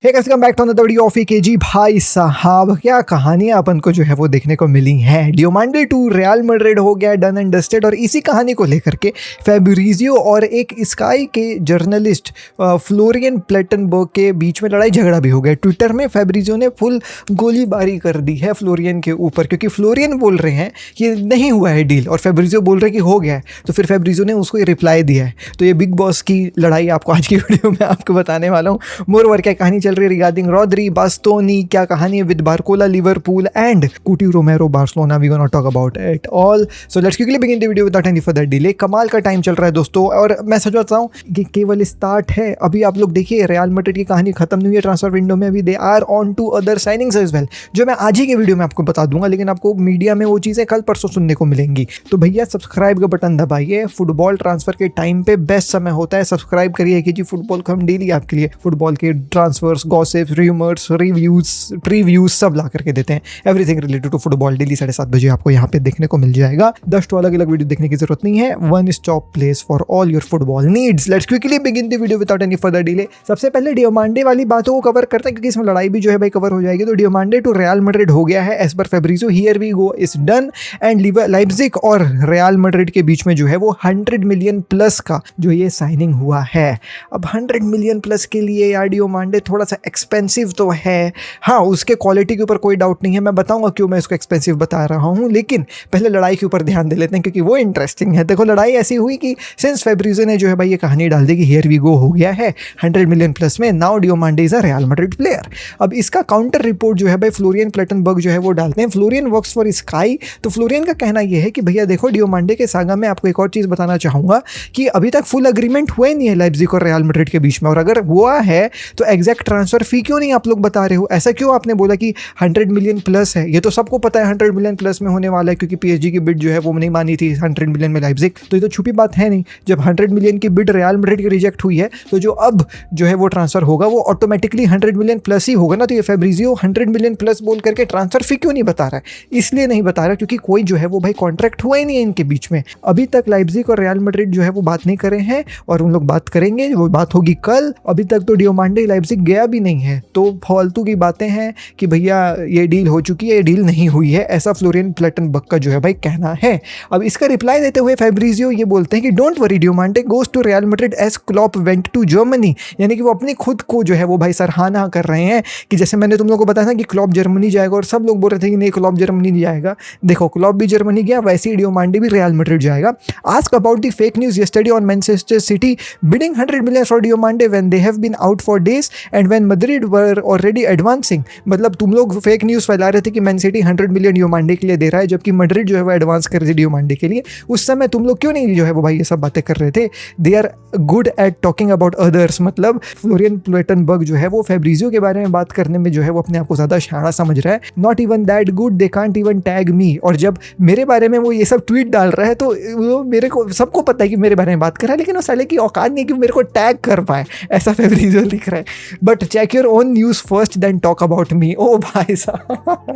Hey guys, come back to another video of KG. भाई साहब, क्या कहानियां अपन को जो है वो देखने को मिली हैं। डियोमांडे टू रियल मैड्रिड हो गया डन एंड डस्टेड, और इसी कहानी को लेकर के फैब्रिजियो और एक स्काई के जर्नलिस्ट फ्लोरियन प्लेटनबर्ग के बीच में लड़ाई झगड़ा भी हो गया। ट्विटर में फैब्रिजियो ने फुल गोलीबारी कर दी है फ्लोरियन के ऊपर, क्योंकि फ्लोरियन बोल रहे हैं कि नहीं हुआ है डील और फैब्रिजियो बोल रहे हैं कि हो गया है। तो फिर फैब्रिजियो ने उसको रिप्लाई दिया है। तो ये बिग बॉस की लड़ाई आपको आज की वीडियो में आपको बताने वाला हूँ। मोरओवर क्या कहानी चल रही है रिगार्डिंग रॉड्री, बास्तोनी, क्या कहानी है with Barcola, Liverpool and Cuti Romero, Barcelona. We gonna talk about it all. So let's quickly begin the video without any further delay. कमाल का टाइम चल रहा है दोस्तों, और मैं सच बताता हूँ कि केवल स्टार्ट है। अभी आप लोग देखिए, रियल मैड्रिड की कहानी खत्म नहीं हुई है ट्रांसफर विंडो में। अभी they are on to other signings as well, जो मैं आज ही के वीडियो में आपको बता दूंगा, लेकिन आपको मीडिया में वो चीज़ें कल परसों सुनने को मिलेंगी। तो भैया सब्सक्राइब का बटन दबाइए। फुटबॉल ट्रांसफर के टाइम पे बेस्ट समय होता है, सब्सक्राइब करिए कि जी फुटबॉल को हम डेली आपके लिए फुटबॉल के transfers, gossips, rumours, reviews, previews सब ला करके देते हैं। Everything related to football daily 7:30 बजे आपको यहाँ पे देखने को मिल जाएगा। 10 तो अलग अलग वीडियो देखने की जरूरत नहीं है। One stop place for all your football needs. Let's quickly begin the video without any further delay. सबसे पहले डियोमांडे वाली बातों को कवर करते हैं, क्योंकि इसमें लड़ाई भी जो है भाई कवर हो जाएगी। तो डियोमांडे टू रियल मैड्रिड हो गया है as per Fabrizio. Here we go is done and Leipzig और रियल मैड्रिड के बीच में जो है वो 100 मिलियन प्लस का जो ये साइनिंग हुआ है। अब 100 मिलियन प्लस के लिए यार डियोमांडे थोड़ा सा एक्सपेंसिव तो है। हाँ, उसके क्वालिटी के ऊपर कोई डाउट नहीं है, मैं बताऊंगा क्यों मैं इसको एक्सपेंसिव बता रहा हूँ। लेकिन पहले लड़ाई के ऊपर ध्यान दे लेते हैं, क्योंकि वो इंटरेस्टिंग है। देखो, लड़ाई ऐसी हुई कि सिंस फैब्रिजियो ने जो है भाई ये कहानी डाल दी कि हियर वी गो हो गया है 100 मिलियन प्लस में, now Diomande is a Real Madrid player. अब इसका काउंटर रिपोर्ट जो है भाई फ्लोरियन प्लेटनबर्ग जो है वो डालते हैं। Florian works for sky. तो फ्लोरियन का कहना यह है कि भैया देखो, डियोमांडे के सागा में आपको एक और चीज़ बताना चाहूँगा कि अभी तक फुल अग्रीमेंट हुआ नहीं है लाइप्जिग और रियल मैड्रिड के बीच में, और अगर हुआ है तो एग्जैक्ट ट्रांसफर फी क्यों नहीं आप लोग बता रहे हो? ऐसा क्यों आपने बोला कि 100 मिलियन प्लस है? ये तो सबको पता है 100 मिलियन प्लस में होने वाला है, क्योंकि पीएसजी की बिड जो है वो नहीं मानी थी 100 मिलियन में लाइप्जिग। तो ये तो छुपी बात है नहीं। जब 100 मिलियन की बिड रियल मैड्रिड की रिजेक्ट हुई है, तो जो अब जो है वो ट्रांसफर होगा वो ऑटोमेटिकली 100 मिलियन प्लस ही होगा ना। तो ये फैब्रिजियो 100 मिलियन प्लस बोल करके ट्रांसफर फी क्यों नहीं बता रहा है? इसलिए नहीं बता रहा क्योंकि कोई जो है वो भाई कॉन्ट्रैक्ट हुआ ही नहीं है इनके बीच में। अभी तक लाइप्जिग और रियल मैड्रिड जो है वो बात नहीं करे हैं, और उन लोग बात करेंगे, वो बात होगी कल। अभी तक तो डियोमांडे लाइप्जिग गया भी नहीं है। तो फालतू की बातें हैं कि भैया ये डील हो चुकी है, ये डील नहीं हुई है, ऐसा फ्लोरियन प्लेटनबर्ग का जो है भाई कहना है। अब इसका रिप्लाई देते हुए फैब्रिजियो ये बोलते हैं कि don't worry, Diomande goes to Real Madrid as Klopp went to Germany. यानी कि वो अपनी खुद को जो है वो भाई सराहना कर रहे हैं कि जैसे मैंने तुम लोगों को बताया था कि क्लॉप जर्मनी जाएगा, और सब लोग बोल रहे थे कि नहीं क्लॉप जर्मनी नहीं जाएगा। देखो, क्लॉप भी जर्मनी गया, वैसे ही डियोमांडे भी रियल मैड्रिड जाएगा। Ask about the fake news yesterday on Manchester city bidding 100 million for Diomande when they have been out for days and when Madrid were already advancing। मतलब तुम लोग फेक न्यूज़ फैला रहे थे कि मैन सिटी 100 मिलियन डियोमांडे के लिए दे रहा है, जबकि मैड्रिड जो है वो एडवांस कर रही थी डियोमांडे के लिए। उस समय तुम लोग क्यों नहीं जो है वो भाई ये सब बातें कर रहे थे? They are good at talking about others. मतलब फ्लोरियन प्लेटनबर्ग जो है वो फैब्रिजियो के बारे में बात करने में जो है वो अपने आप को ज़्यादा शाना समझ रहा है। Not even that good, they can't even tag me. और जब मेरे बारे में वो ये सब ट्वीट डाल रहा है, तो वो मेरे को सबको पता है कि मेरे बारे में बात कर रहा है, लेकिन वो साले की औकात नहीं कि मेरे को टैग कर पाए, ऐसा फैब्रिजियो लिख रहा है। But check your own news first then talk about me. Oh भाई साहब,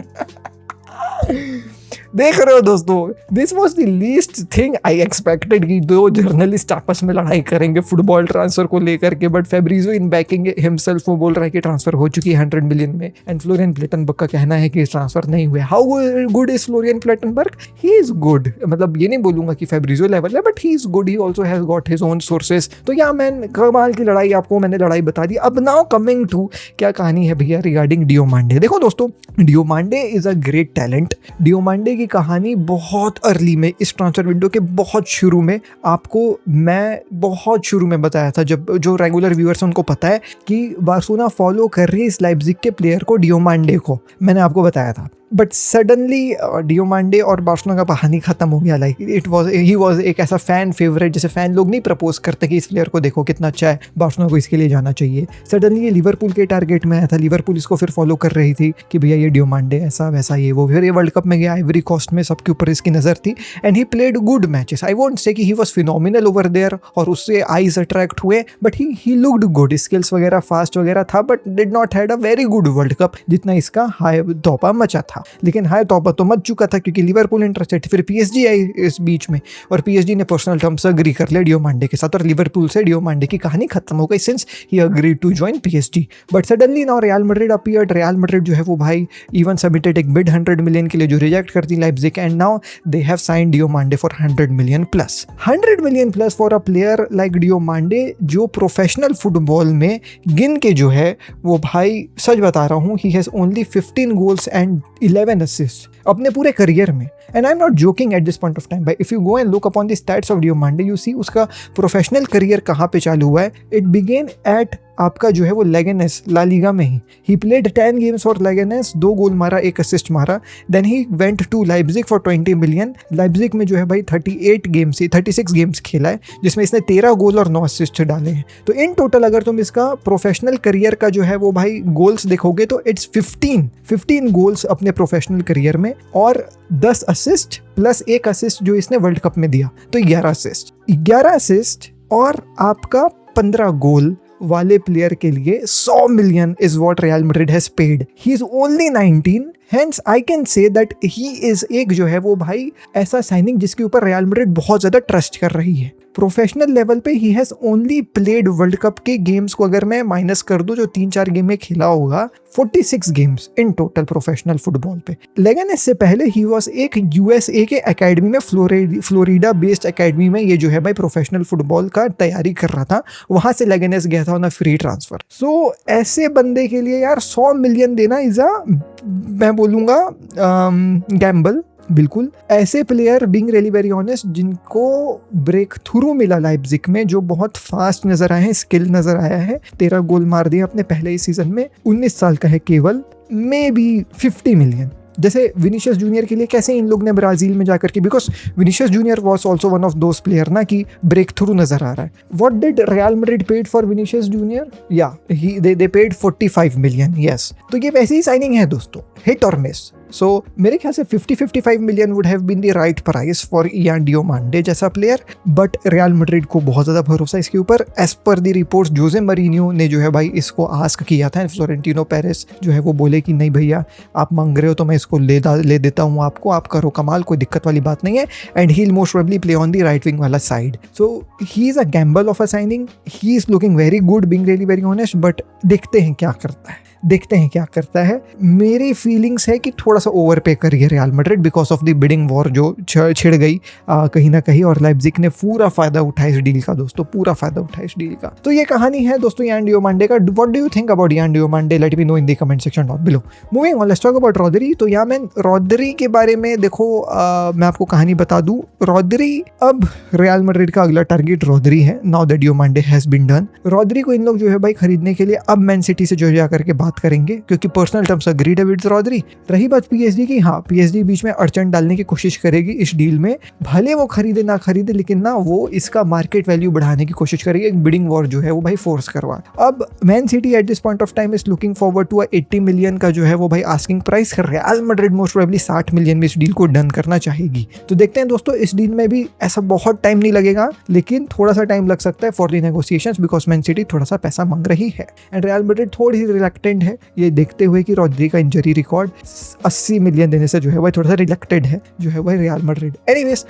देख रहे हो दोस्तों, this was the least thing I expected कि दो जर्नलिस्ट आपस में लड़ाई करेंगे फुटबॉल ट्रांसफर को लेकर के। But Fabrizio in banking himself वो बोल रहा है कि ट्रांसफर हो चुकी है 100 मिलियन में, एंड फ्लोरियन प्लेटनबर्ग का कहना है कि ट्रांसफर नहीं हुआ। How good is Florian Plettenberg? He is good. मतलब ये नहीं बोलूंगा कि फैब्रिजियो लेवल है, but he is good. He also has got his own sources. तो या मैन कमाल की लड़ाई, आपको मैंने लड़ाई बता दी। अब नाउ कमिंग टू क्या कहानी है भैया रिगार्डिंग डियोमांडे। देखो दोस्तों, डियोमांडे इज अ ग्रेट टैलेंट। डियोमांडे की कहानी बहुत अर्ली में, इस ट्रांसफर विंडो के बहुत शुरू में, आपको मैं बहुत शुरू में बताया था, जब जो रेगुलर व्यूअर्स हैं उनको पता है कि बार्सिलोना फॉलो कर रही है इस लाइप्जिग के प्लेयर को, डियोमांडे को, मैंने आपको बताया था। बट सडनली डियोमांडे और बार्सिलोना का कहानी खत्म हो गया। लाइक ही वॉज एक ऐसा फैन फेवरेट, जैसे फैन लोग नहीं प्रपोज करते कि इस प्लेयर को देखो कितना अच्छा है, बार्सिलोना को इसके लिए जाना चाहिए। सडनली ये लिवरपूल के टारगेट में आया था। लिवरपूल इसको फिर फॉलो कर रही थी कि भैया ये डियोमांडे ऐसा वैसा ये वो। फिर ये वर्ल्ड कप में गया, आइवरी कोस्ट में, सबके ऊपर इसकी नज़र थी, and he played good matches. I won't say कि he was phenomenal over there और उससे आईज अट्रैक्ट हुए, but he looked good. Skills वगैरह फास्ट वगैरह था, but did not had a very good World Cup जितना इसका हाई धोपा मचा था। लेकिन हाय तौबा तो मच चुका था क्योंकि लिवरपूल इंटरेस्टेड, फिर पीएसजी आई इस बीच में और पीएसजी ने पर्सनल टर्म्स एग्री कर लिया डियोमांडे के साथ और लिवरपूल से डियोमांडे की कहानी खत्म हो गई since he agreed to join PSG. But suddenly now Real Madrid appeared. Real Madrid जो है वो भाई इवन सबमिटेड एक बिड 100 मिलियन के लिए जो रिजेक्ट कर दी Leipzig and now they have signed Diomande for 100 million plus. 100 million plus for a player like Diomande जो प्रोफेशनल फुटबॉल में गिन के जो है वो भाई सच बता रहा हूँ, he has only 15 goals and 11 assist अपने पूरे करियर में। And I am not joking at this point of time भाई, if you go and look upon the stats of Diomande you see उसका प्रोफेशनल करियर कहाँ पे चालू हुआ है। इट बिगेन एट आपका जो है वो लेगेनेस ला लीगा में he played 10 games for Leganes, 2 goal मारा, 1 असिस्ट मारा। Then he went to Leipzig for 20 million. Leipzig में जो है भाई 36 गेम्स खेला है जिसमें इसने 13 गोल और 9 असिस्ट डाले हैं। तो इन टोटल अगर तुम इसका प्रोफेशनल करियर का जो है वो भाई गोल्स देखोगे तो इट्स 15 गोल्स अपने प्रोफेशनल करियर में और 10 असिस्ट प्लस 1 असिस्ट जो इसने वर्ल्ड कप में दिया, तो 11 असिस्ट और आपका 15 गोल वाले प्लेयर के लिए 100 million is what real Madrid has paid. He is only 19, hence I can say that he is एक जो है वो भाई ऐसा साइनिंग जिसके ऊपर रियल मैड्रिड बहुत ज्यादा ट्रस्ट कर रही है। प्रोफेशनल लेवल पे ही has only played world cup के गेम्स को अगर मैं माइनस कर दूं जो 3-4 गेम में खेला होगा, 46 games in total professional football पे। लेकिन इससे पहले ही वॉज एक यूएसए के एकेडमी में फ्लोरिडा बेस्ड एकेडमी में ये जो है भाई प्रोफेशनल फुटबॉल का तैयारी कर रहा था, वहां से लेगेनेस गया था ऑन अ फ्री ट्रांसफर। सो ऐसे बंदे के लिए यार 100 मिलियन देना इज अ मैं बोलूंगा गैम्बल। बिल्कुल ऐसे player being really very honest जिनको ब्रेक थ्रू मिला लाइप्जिग में, जो बहुत फास्ट नजर आए हैं, स्किल नजर आया है, 13 गोल मार दिए अपने पहले ही सीजन में, 19 साल का है केवल, मे बी 50 मिलियन। जैसे विनीशियस जूनियर के लिए कैसे इन लोग ने ब्राजील में जाकर के, because Vinicius junior was also one of those player ना कि ब्रेक थ्रू नजर आ रहा है। What did real Madrid paid for Vinicius junior? या दे पेड 45 मिलियन। यस, तो ये वैसी ही साइनिंग है दोस्तों, हिट और मिस। सो मेरे ख्याल से 50-55 million would have been the right price for Ian Diomande जैसा प्लेयर, बट रियल मैड्रिड को बहुत ज़्यादा भरोसा इसके ऊपर। As per the reports Jose Mourinho ने जो है भाई इसको आस्क किया था, फ्लोरेंटिनो पेरेस जो है वो बोले कि नहीं भैया आप मांग रहे हो तो मैं इसको ले देता हूँ आपको, आप करो कमाल, कोई दिक्कत वाली बात नहीं है। And he will most probably play on the right wing वाला side. So he is a gamble of a signing, he is looking very good, being really very honest, but देखते हैं क्या करता है। मेरी फीलिंग्स है कि थोड़ा सा ओवर पे कर रही है Real Madrid because of the bidding war जो छिड़ गई कहीं ना कहीं, और लाइप्जिग ने पूरा फायदा उठाया इस डील का दोस्तों, पूरा फायदा उठाया इस डील का। तो ये कहानी है दोस्तों इयान डियोमांडे का। What do you think about Ian Diomande? Let me know in the comment section down below. Moving on, let's talk about Rodri. तो यहाँ मैं रॉदरी के बारे में देखो मैं आपको कहानी बता दूं, रॉदरी अब रियल मैड्रिड का अगला टारगेट रॉदरी है, now that Diomande has been done. Rodri को इन लोग जो है भाई खरीदने के लिए अब मैन सिटी से जो जाकर के बात करेंगे क्योंकि पर्सनल टर्म्स अग्रीड है विद रॉदरी। रही बात पीएसजी की, हाँ पीएसजी बीच में अड़चन डालने की कोशिश करेगी इस डील में, भले वो खरीदे ना खरीदे, लेकिन ना वो इसका मार्केट वैल्यू बढ़ाने की कोशिश करेगी, एक बिडिंग वॉर जो है वो भाई फोर्स करवा। अब Man City at this point of time is looking forward to 80 million का जो है वो भाई asking price. Real Madrid most probably 60 million में इस डील को डन करना चाहेगी। तो देखते हैं दोस्तों, इस डील में भी ऐसा बहुत टाइम नहीं लगेगा, लेकिन थोड़ा सा टाइम लग सकता है for the negotiations because man city थोड़ा सा पैसा मांग रही है एंड रियल मैड्रिड थोड़ी सी रिलक्टेंट है, ये देखते हुए कि रॉदरी का इंजरी रिकॉर्ड 80 मिलियन देने से जो है भाई थोड़ा सा रिलक्टेड है जो है भाई रियल मैड्रिड। एनीवेज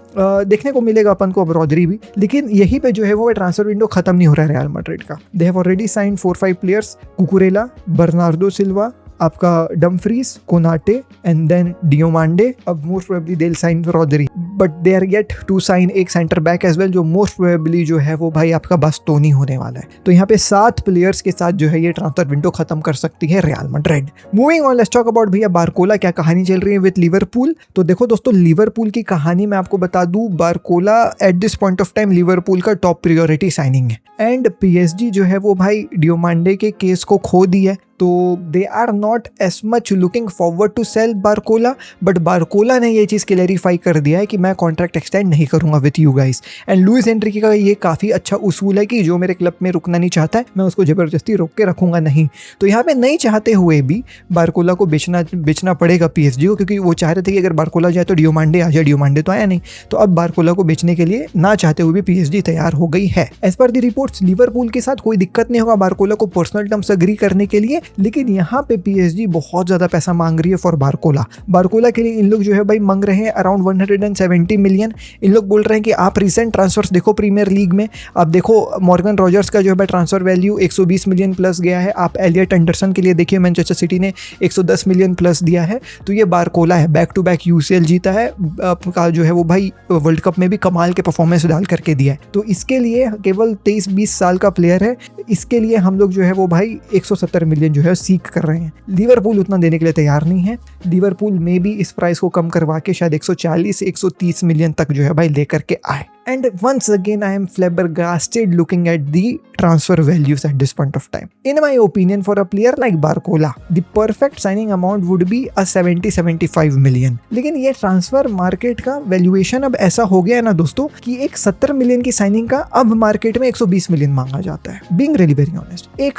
देखने को मिलेगा अपन को अब रॉदरी भी, लेकिन यहीं पे जो है वो ट्रांसफर विंडो खत्म नहीं हो रहा है रियल मैड्रिड का। They have already signed 4-5 players, Cucurella, Bernardo Silva, आपका Dumfries, Konate and then Diomande. अब most probably they will sign Rodri, but they are yet to sign एक सेंटर बैक एज वेल, जो most probably जो है वो भाई आपका बास्तोनी होने वाला है। तो यहाँ पे 7 प्लेयर्स के साथ जो है ये ट्रांसफर विंडो खत्म कर सकती है Real Madrid. Moving on, let's talk about भैया बारकोला, क्या कहानी चल रही है विद लिवरपूल। तो देखो दोस्तों, लिवरपूल की कहानी मैं आपको बता दूं, Barcola eight this point of time Liverpool का टॉप प्रायोरिटी साइनिंग है एंड पीएसजी जो है वो भाई डियोमांडे के केस को खो दी है, तो they are not as much looking forward to sell Barcola. But Barcola ने ये चीज़ क्लैरिफाई कर दिया है कि मैं कॉन्ट्रैक्ट एक्सटेंड नहीं करूंगा with you guys. And Luis Enrique का ये काफ़ी अच्छा उसूल है कि जो मेरे क्लब में रुकना नहीं चाहता है मैं उसको ज़बरदस्ती रोक के रखूंगा नहीं। तो यहाँ पे नहीं चाहते हुए भी बारकोला को बेचना पड़ेगा पीएसजी को, क्योंकि वो चाह रहे थे कि अगर बारकोला जाए तो डियोमांडे आ जाए, डियोमांडे तो आया नहीं। तो अब बारकोला को बेचने के लिए ना चाहते हुए भी पीएसजी तैयार हो गई है। एज पर द रिपोर्ट्स लिवरपूल के साथ कोई दिक्कत नहीं होगा बारकोला को पर्सनल टर्म्स अग्री करने के लिए, लेकिन यहाँ पे PSG बहुत ज्यादा पैसा मांग रही है फॉर बारकोला के लिए इन लोग जो है भाई मांग रहे हैं अराउंड 170 मिलियन। इन लोग बोल रहे हैं कि आप रिसेंट ट्रांसफर्स देखो प्रीमियर लीग में, आप देखो मॉर्गन रॉजर्स का जो है भाई ट्रांसफर वैल्यू 120 मिलियन प्लस गया है। आप एलियट एंडरसन के लिए देखिए मैनचेस्टर सिटी ने 110 मिलियन प्लस दिया है। तो ये बारकोला है, बैक टू बैक UCL जीता है, आपका जो है वो भाई वर्ल्ड कप में भी कमाल के परफॉर्मेंस डाल करके दिया है। तो इसके लिए केवल 23-20 साल का प्लेयर है, इसके लिए हम लोग जो है वो भाई 170 मिलियन जो है सीख कर रहे हैं। लिवरपूल उतना देने के लिए तैयार नहीं है। लिवरपूल में भी इस प्राइस को कम करवा के शायद 140-130 मिलियन तक जो है भाई लेकर के आए। And once again, I am flabbergasted looking at the transfer values at this point of time. In my opinion, for a player like Barcola, the perfect signing amount would be a 70-75 million. लेकिन ये transfer market का valuation अब ऐसा हो गया है ना दोस्तों कि एक 70 मिलियन की साइनिंग का अब मार्केट में 120 मिलियन मांगा जाता है। Being really very honest, एक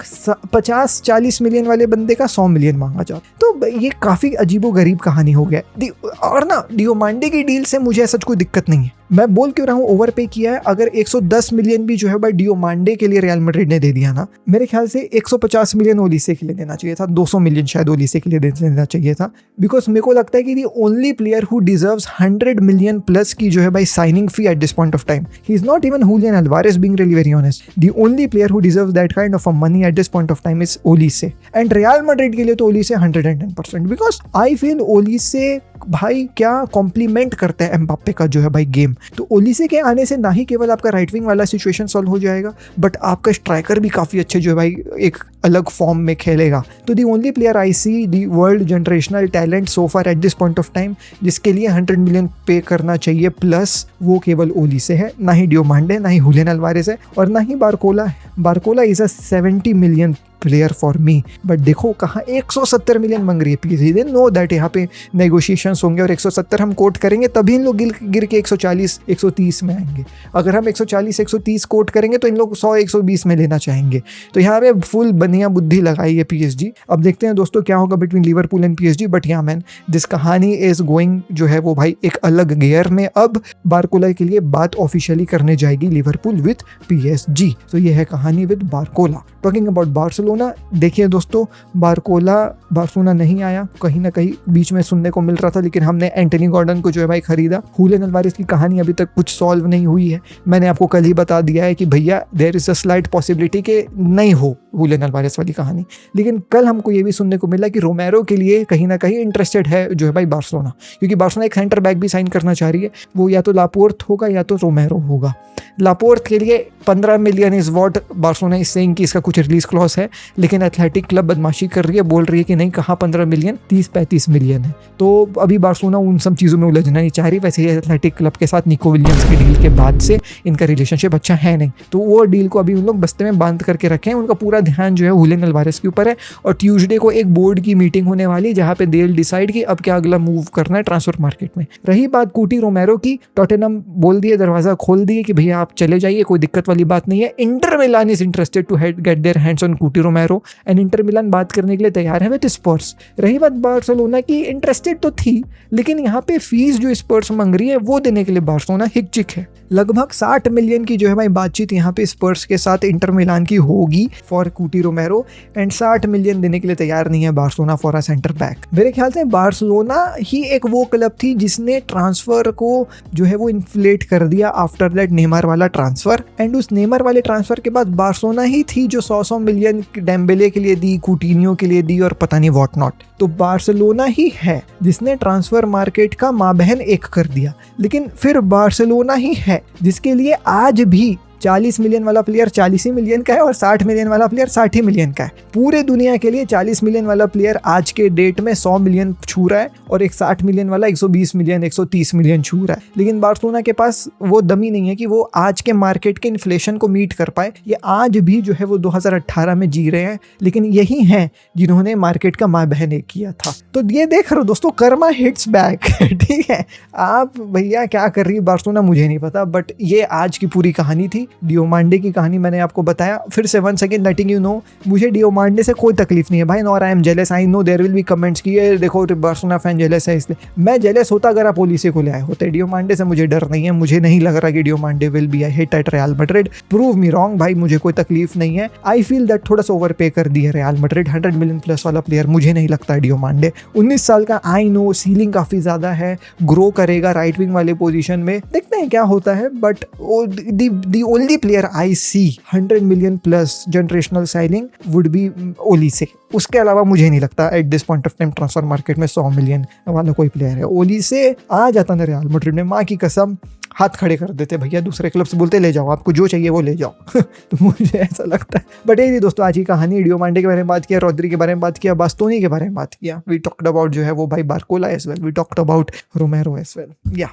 50-40 मिलियन वाले बंदे का 100 मिलियन मांगा जाता है। तो ये काफी अजीबो गरीब कहानी हो गया है। और ना डियोमांडे की डील से मुझे ऐसा कोई दिक्कत नहीं है, मैं बोल क्यों रहा हूँ ओवर पे किया है। अगर 110 मिलियन भी जो है भाई डियोमांडे के लिए रियल मैड्रिड ने दे दिया ना, मेरे ख्याल से 150 मिलियन ओलिसे के लिए देना चाहिए था, 200 मिलियन शायद ओलिसे के लिए देना चाहिए था। बिकॉज मेरे को लगता है कि the only player who deserves 100 million plus की जो है भाई signing fee at this point of time, he is not even Julian Alvarez, being really very honest. The only player who deserves that kind of a money at this point of time is Olise. And Real Madrid के लिए तो Olise 110%, because I feel Olise भाई क्या complement करता है Mbappe का जो है भाई गेम। तो ओलिसे के आने से ना ही केवल आपका राइट विंग वाला सिचुएशन सॉल्व हो जाएगा, बट आपका स्ट्राइकर भी काफी अच्छे जो है भाई एक अलग फॉर्म में खेलेगा। तो the only player I see the world generational talent so far at this point of time जिसके लिए 100 मिलियन पे करना चाहिए प्लस, वो केवल ओलिसे है, ना ही डियोमांडे, ना ही हुलियन अल्वारेज है, और ना ही बारकोला है। Barcola is a 70 million player for me, but देखो कहाँ 170 मिलियन मांग रही है PSG। दे नो दैट यहाँ पे नेगोशिएशंस होंगे और 170 हम कोट करेंगे तभी इन लोग गिर के 140-130 में आएंगे। अगर हम 140-130 कोट करेंगे तो इन लोग 100-120 में लेना चाहेंगे। तो यहाँ पे फुल बनिया बुद्धि लगाई है PSG। अब देखते हैं दोस्तों क्या होगा between Liverpool and PSG। But या मैन दिस कहानी इज गोइंग जो है वो भाई एक अलग गियर में। अब बारकोला के लिए बात ऑफिशियली करने जाएगी लिवरपूल विद PSG। तो ये है कहानी with Barcola. Talking about Barcelona, देखिए दोस्तों बार्सिलोना नहीं आया, कहीं ना कहीं बीच में सुनने को मिल रहा था, लेकिन हमने एंटनी गॉर्डन को जो है भाई खरीदा। हुलियन अल्वारेज की कहानी अभी तक कुछ सॉल्व नहीं हुई है। मैंने आपको कल ही बता दिया है कि भैया there is a slight possibility कि नहीं हो हुलियन अल्वारेज वाली कहानी। लेकिन कल हमको ये भी सुनने को मिला कि रोमेरो के लिए कहीं ना कहीं इंटरेस्टेड है जो है भाई बार्सिलोना, क्योंकि बार्सिलोना एक सेंटर बैक भी साइन करना चाह रही है। वो या तो लापोर्ट होगा या तो रोमेरो होगा। लापोर्ट के लिए 15 million is what Barcelona is saying कि इसका कुछ रिलीज क्लॉज है, लेकिन एथलेटिक क्लब बदमाशी कर रही है, बोल रही है कि नहीं कहाँ 15 मिलियन, 30-35 मिलियन है। तो अभी बार्सिलोना उन सब चीज़ों में उलझना नहीं चाह रही। वैसे ही एथलेटिक क्लब के साथ निको विलियम्स की डील के बाद से इनका रिलेशनशिप अच्छा है नहीं, तो वो डील को अभी उन लोग बस्ते में बांध करके रखे हैं। उनका पूरा ध्यान जो है हुलियन अल्वारेज के ऊपर है। और ट्यूसडे को एक बोर्ड की मीटिंग होने वाली है जहाँ पे दे विल डिसाइड कि अब क्या अगला मूव करना है ट्रांसफर मार्केट में। रही बात कूटी रोमेरो की, टॉटेनहम बोल दिए, दरवाजा खोल दिए कि भैया आप चले जाइए, कोई दिक्कत वाली बात नहीं है। Inter Milan is interested to get their hands on Cuti Romero and Inter Milan बात करने के लिए तैयार है विद स्पर्स। रही बात बार्सिलोना की, इंटरेस्टेड तो थी, लेकिन यहाँ पे फीस जो स्पर्स मांग रही है वो देने के लिए बार्सिलोना हिकचिक है। लगभग 60 मिलियन की जो है भाई बातचीत यहाँ पे स्पर्स के साथ इंटर मिलान की होगी फॉर कूटी रोमेरो, एंड 60 मिलियन देने के लिए तैयार नहीं है Barcelona for a centre back. मेरे ख्याल से बार्सिलोना ही एक वो क्लब थी जिसने ट्रांसफर को जो है वो इन्फ्लेट कर दिया आफ्टर दैट नेमार वाला ट्रांसफर। एंड उस नेमार वाले ट्रांसफर के बाद बार्सिलोना ही थी जो 100 मिलियन डेम्बेले के लिए दी, कूटिन्यो के लिए दी और पता नहीं व्हाट नॉट। तो बार्सिलोना ही है जिसने ट्रांसफर मार्केट का माँ बहन एक कर दिया। लेकिन फिर बार्सिलोना ही है जिसके लिए आज भी 40 मिलियन वाला प्लेयर 40 ही मिलियन का है और 60 मिलियन वाला प्लेयर 60 ही मिलियन का है। पूरे दुनिया के लिए 40 मिलियन वाला प्लेयर आज के डेट में 100 मिलियन छू रहा है और एक 60 मिलियन वाला 120 मिलियन 130 मिलियन छू रहा है। लेकिन बार्सिलोना के पास वो दमी नहीं है कि वो आज के मार्केट के इन्फ्लेशन को मीट कर पाए। ये आज भी जो है वो 2018 में जी रहे हैं, लेकिन यही हैं जिन्होंने मार्केट का माँ बहन एक किया था। तो ये देख रहे हो दोस्तों, कर्मा हिट्स बैक। ठीक है, आप भैया क्या कर रही है बार्सिलोना मुझे नहीं पता, बट ये आज की पूरी कहानी थी। डियोमांडे की कहानी मैंने आपको बताया, फिर से one second letting you know, मुझे डियोमांडे से कोई तकलीफ नहीं है भाई, nor I am jealous. I know there will be comments कि ये देखो बार्सिलोना फैन जेलस है, इसलिए मैं जेलस होता अगर आप ओलीसे को ले आए होते। डियोमांडे से मुझे डर नहीं है, मुझे नहीं लग रहा कि Diomande will be hit at Real Madrid. Prove me wrong भाई, मुझे कोई तकलीफ नहीं है। आई फील दैट थोड़ा सा ओवर पे कर दिया रियल मैड्रिड, 100 मिलियन प्लस वाला प्लेयर मुझे नहीं लगता है डियोमांडे। 19 साल का, आई नो सीलिंग काफी ज्यादा है, ग्रो करेगा राइट विंग वाले पोजीशन में, देखते हैं क्या होता है। But the only player I see 100 million plus generational signing would be Olise. उसके अलावा मुझे नहीं लगता at this point of time transfer market में 100 मिलियन वाला कोई प्लेयर है। ओलीसे आ जाता ना रियल मैड्रिड में, माँ की कसम हाथ खड़े कर देते भैया, दूसरे क्लब से बोलते ले जाओ, आपको जो चाहिए वो ले जाओ। तो मुझे ऐसा लगता है। बट यही थी दोस्तों आज की कहानी। डियोमांडे के बारे में बात किया, रॉड्री के बारे में बात किया, बास्तोनी के बारे में बात किया। वी टॉक्ड अबाउट जो है वो भाई Barcola as well, we talked about Romero as well. या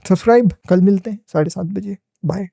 सब्सक्राइब, कल मिलते हैं 7:30 बजे। बाय।